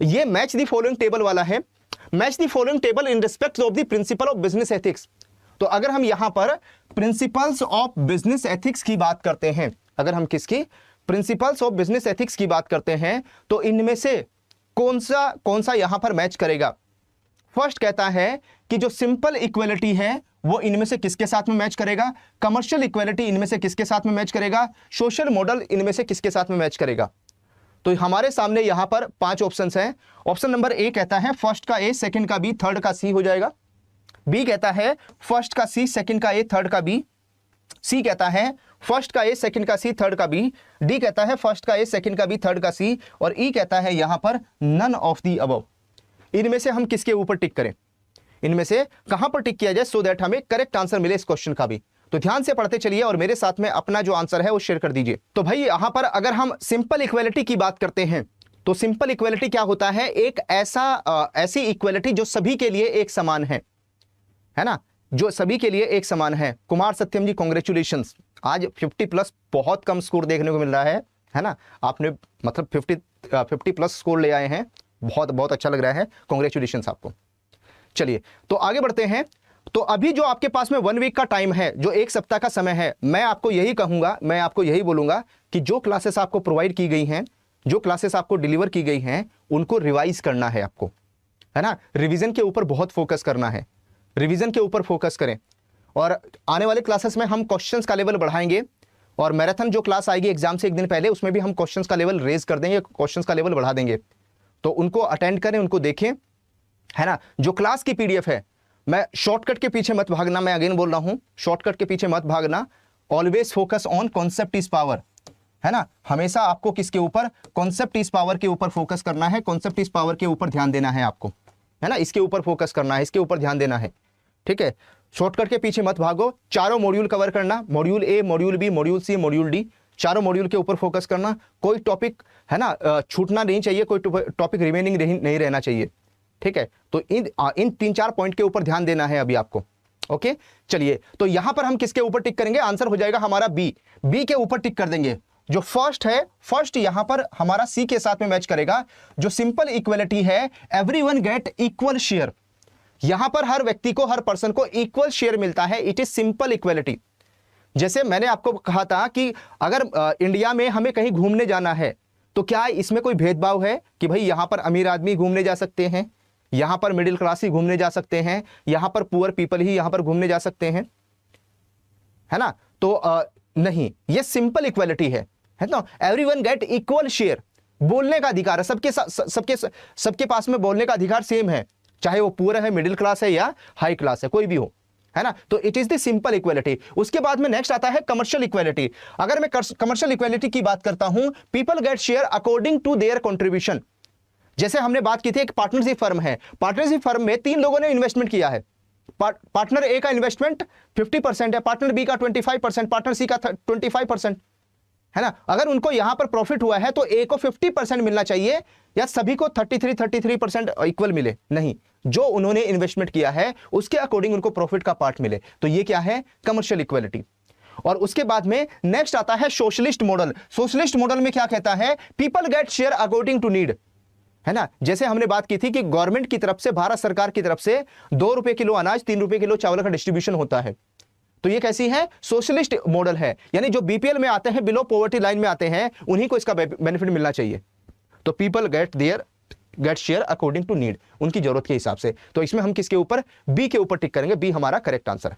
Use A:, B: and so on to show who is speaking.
A: ये match the following table वाला है, match the following table in respect of the principle of business ethics. तो अगर हम यहां पर प्रिंसिपल्स ऑफ बिजनेस एथिक्स की बात करते हैं, अगर हम किसकी प्रिंसिपल्स ऑफ बिजनेस एथिक्स की बात करते हैं, तो इनमें से कौन सा यहां पर मैच करेगा? फर्स्ट कहता है कि जो सिंपल इक्वलिटी है वो इनमें से किसके साथ में मैच करेगा? कमर्शियल इक्वलिटी इनमें से किसके साथ में मैच करेगा? सोशल मॉडल इनमें से किसके साथ में मैच करेगा? तो हमारे सामने यहां पर 5 ऑप्शंस हैं। ऑप्शन नंबर ए कहता है फर्स्ट का ए, सेकंड का बी, थर्ड का सी हो जाएगा। बी कहता है फर्स्ट का सी, सेकंड का ए, थर्ड का बी। सी कहता है फर्स्ट का ए, सेकंड का सी, थर्ड का बी। डी कहता है फर्स्ट का ए, सेकंड का बी, थर्ड का सी। और ई कहता है यहां पर नन ऑफ दी अबव। इनमें से हम किसके ऊपर टिक करें? इनमें से कहां पर टिक किया जाए सो दैट हमें करेक्ट आंसर मिले इस क्वेश्चन का भी? तो ध्यान से पढ़ते चलिए और मेरे साथ में अपना जो आंसर है वो शेयर कर दीजिए। तो भाई यहां पर अगर हम सिंपल इक्वलिटी की बात करते हैं तो सिंपल इक्वलिटी क्या होता है? एक ऐसी इक्वलिटी जो सभी के लिए एक समान है ना, जो सभी के लिए एक समान है। कुमार सत्यम जी कांग्रेचुलेशंस, आज 50+ बहुत कम स्कोर देखने को मिल रहा है ना। आपने मतलब 50+ स्कोर ले आए हैं, बहुत बहुत अच्छा लग रहा है, कांग्रेचुलेशंस आपको। चलिए तो आगे बढ़ते हैं। तो अभी जो आपके पास में 1 वीक का टाइम है, जो 1 सप्ताह का समय है, मैं आपको यही कहूंगा, मैं आपको यही बोलूंगा कि जो क्लासेस आपको प्रोवाइड की गई हैं, जो क्लासेस आपको डिलीवर की गई हैं, उनको रिवाइज करना है आपको, है ना। रिवीजन के ऊपर बहुत फोकस करना है, रिवीजन के ऊपर फोकस करें। और आने वाले क्लासेस में हम क्वेश्चंस का लेवल बढ़ाएंगे और मैराथन जो क्लास आएगी एग्जाम से 1 दिन पहले, उसमें भी हम क्वेश्चंस का लेवल रेज कर देंगे, क्वेश्चंस का लेवल बढ़ा देंगे। तो उनको अटेंड करें, उनको देखें, है ना। जो क्लास की पीडीएफ है, मैं शॉर्टकट के पीछे मत भागना, मैं अगेन बोल रहा हूं, शॉर्टकट के पीछे मत भागना। Always focus on concept is power, है ना। हमेशा आपको किसके ऊपर? कॉन्सेप्ट इज पावर के ऊपर फोकस करना है, कॉन्सेप्ट इज पावर के ऊपर ध्यान देना है आपको, है ना। इसके ऊपर फोकस करना है, इसके ऊपर ध्यान देना है, ठीक है। शॉर्टकट के पीछे मत भागो, चारों मॉड्यूल कवर करना, module A, module B, module C, module D, चारों मॉड्यूल के ऊपर फोकस करना। कोई टॉपिक, है ना, छूटना नहीं चाहिए, कोई टॉपिक रिमेनिंग नहीं रहना चाहिए, ठीक है। तो इन 3-4 पॉइंट के ऊपर ध्यान देना है अभी आपको, ओके। चलिए तो यहां पर हम किसके ऊपर टिक करेंगे? आंसर हो जाएगा हमारा बी, बी के ऊपर टिक कर देंगे। जो फर्स्ट है, फर्स्ट यहां पर हमारा सी के साथ में मैच करेगा। जो सिंपल इक्वलिटी है, एवरीवन गेट इक्वल शेयर, यहां पर हर व्यक्ति को, हर पर्सन को इक्वल शेयर मिलता है, इट इज सिंपल इक्वलिटी। जैसे मैंने आपको कहा था कि अगर इंडिया में हमें कहीं घूमने जाना है तो क्या इसमें कोई भेदभाव है कि भाई यहां पर अमीर आदमी घूमने जा सकते हैं, यहां पर मिडिल क्लास ही घूमने जा सकते हैं, यहां पर पुअर पीपल ही यहां पर घूमने जा सकते हैं, है ना। तो नहीं, ये सिंपल इक्वलिटी है ना। एवरीवन गेट इक्वल शेयर, बोलने का अधिकार है, सबके पास में बोलने का अधिकार सेम है, चाहे वो पुअर है, मिडिल क्लास है या हाई क्लास है, कोई भी हो, है ना। तो it is the simple equality. उसके बाद में नेक्स्ट आता है कमर्शियल इक्वलिटी। अगर मैं कमर्शियल इक्वलिटी की बात करता हूं, people get share according to their contribution. जैसे हमने बात की थी, एक पार्टनरशिप फर्म है, पार्टनरशिप फर्म में 3 लोगों ने इन्वेस्टमेंट किया है। पार्टनर ए का इन्वेस्टमेंट 50% है, पार्टनर बी का 25%, पार्टनर सी का 25%, है ना। अगर उनको यहां पर प्रॉफिट हुआ है तो ए को 50% मिलना चाहिए या सभी को 33% इक्वल मिले? नहीं, जो उन्होंने इन्वेस्टमेंट किया है उसके अकॉर्डिंग उनको प्रॉफिट का पार्ट मिले। तो ये क्या है? Commercial equality. और उसके बाद में नेक्स्ट आता है सोशलिस्ट मॉडल। सोशलिस्ट मॉडल में क्या कहता है? People get share according to need, है ना। जैसे हमने बात की थी कि गवर्नमेंट की तरफ से, भारत सरकार की तरफ से 2 रुपए किलो अनाज, 3 रुपए किलो चावल का डिस्ट्रीब्यूशन होता है। तो ये कैसी है? सोशलिस्ट मॉडल है, यानी जो बीपीएल में आते हैं, बिलो पॉवर्टी लाइन में आते हैं, उन्हीं को इसका बेनिफिट मिलना चाहिए। तो people get share according to need, उनकी जरूरत के हिसाब से। तो इसमें हम किसके ऊपर? बी के ऊपर टिक करेंगे, बी हमारा करेक्ट आंसर है।